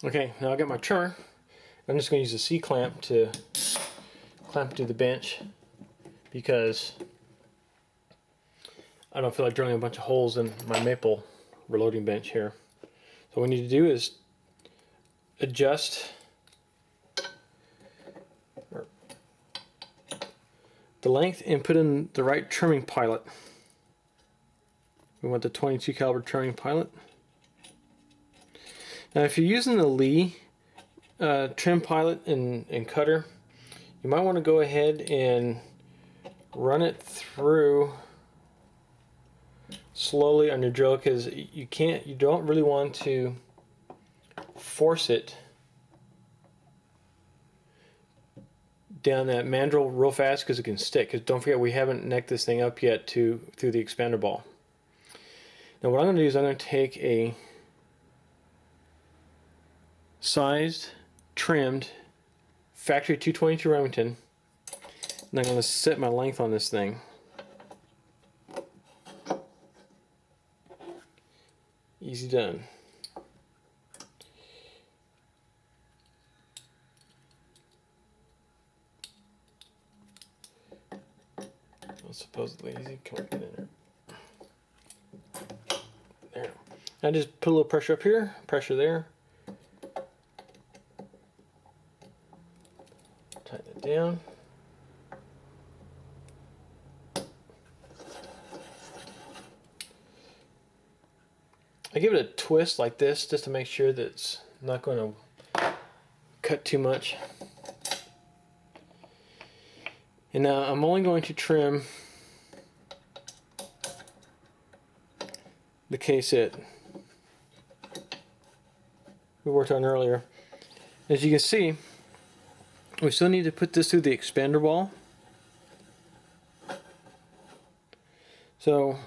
Okay, now I got my trimmer. I'm just going to use a C-clamp to clamp it to the bench because I don't feel like drilling a bunch of holes in my maple reloading bench here. So what we need to do is adjust the length and put in the right trimming pilot. We want the 22 caliber trimming pilot. Now if you're using the Lee trim pilot and cutter, you might want to go ahead and run it through slowly on your drill, because you don't really want to force it down that mandrel real fast, because it can stick. Because don't forget, we haven't necked this thing up yet through the expander ball. Now what I'm going to do is I'm going to take a sized, trimmed factory 222 Remington, and I'm going to set my length on this thing. Easy done. Well, supposedly easy. Come on, get in there. There. I just put a little pressure up here, pressure there. Tighten it down. I give it a twist like this just to make sure that it's not going to cut too much. And now I'm only going to trim the case that we worked on earlier. As you can see, we still need to put this through the expander ball. So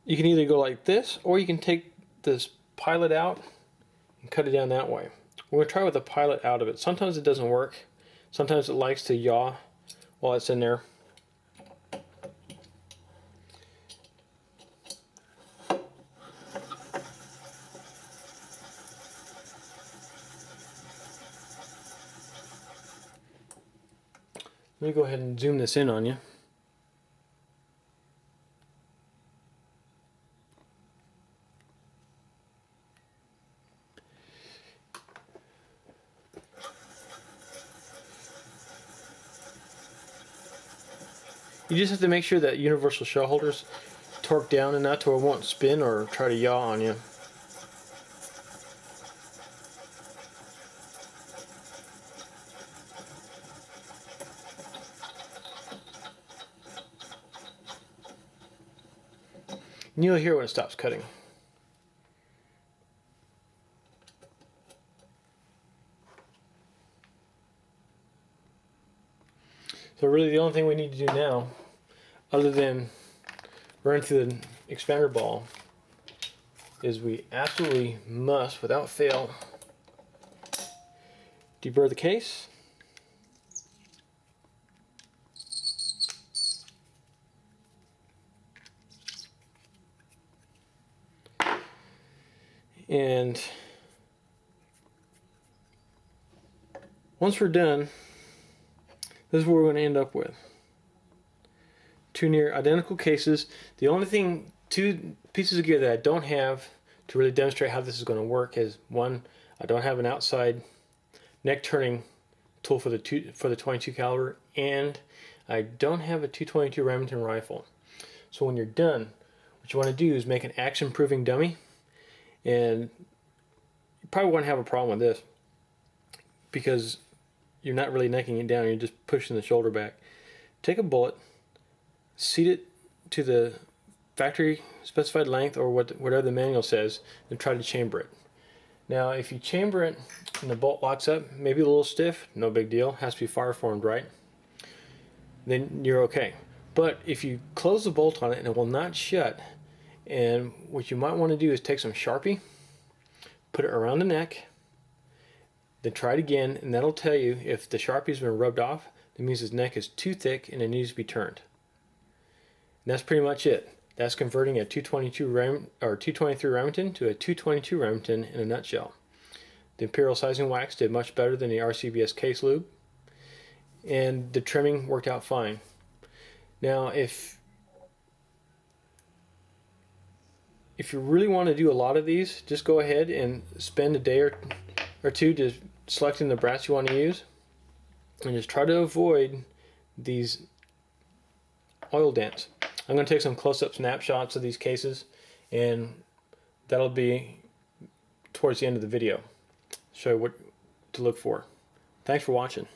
you can either go like this, or you can take this pilot out and cut it down that way. We're going to try with the pilot out of it. Sometimes it doesn't work. Sometimes it likes to yaw while it's in there. Let me go ahead and zoom this in on you. You just have to make sure that universal shell holders torque down enough to where it won't spin or try to yaw on you. And you'll hear when it stops cutting. So really the only thing we need to do now, other than run through the expander ball, is we absolutely must, without fail, deburr the case. And once we're done, this is what we're going to end up with. Two near identical cases. The only thing, two pieces of gear that I don't have to really demonstrate how this is going to work is, one, I don't have an outside neck turning tool for the 22 caliber, and I don't have a 222 Remington rifle. So when you're done, what you want to do is make an action-proofing dummy, and you probably won't have a problem with this because you're not really necking it down, you're just pushing the shoulder back. Take a bullet, seat it to the factory specified length or whatever the manual says, and try to chamber it. Now if you chamber it and the bolt locks up, maybe a little stiff, no big deal, has to be fire formed right, then you're okay. But if you close the bolt on it and it will not shut, and what you might want to do is take some Sharpie, put it around the neck, then try it again, and that'll tell you if the Sharpie's been rubbed off. That means his neck is too thick and it needs to be turned. And that's pretty much it. That's converting a 223 Remington to a 222 Remington in a nutshell. The Imperial Sizing Wax did much better than the RCBS case lube, and the trimming worked out fine. Now, if you really want to do a lot of these, just go ahead and spend a day or two just selecting the brass you want to use, and just try to avoid these oil dents. I'm going to take some close-up snapshots of these cases, and that'll be towards the end of the video. Show you what to look for. Thanks for watching.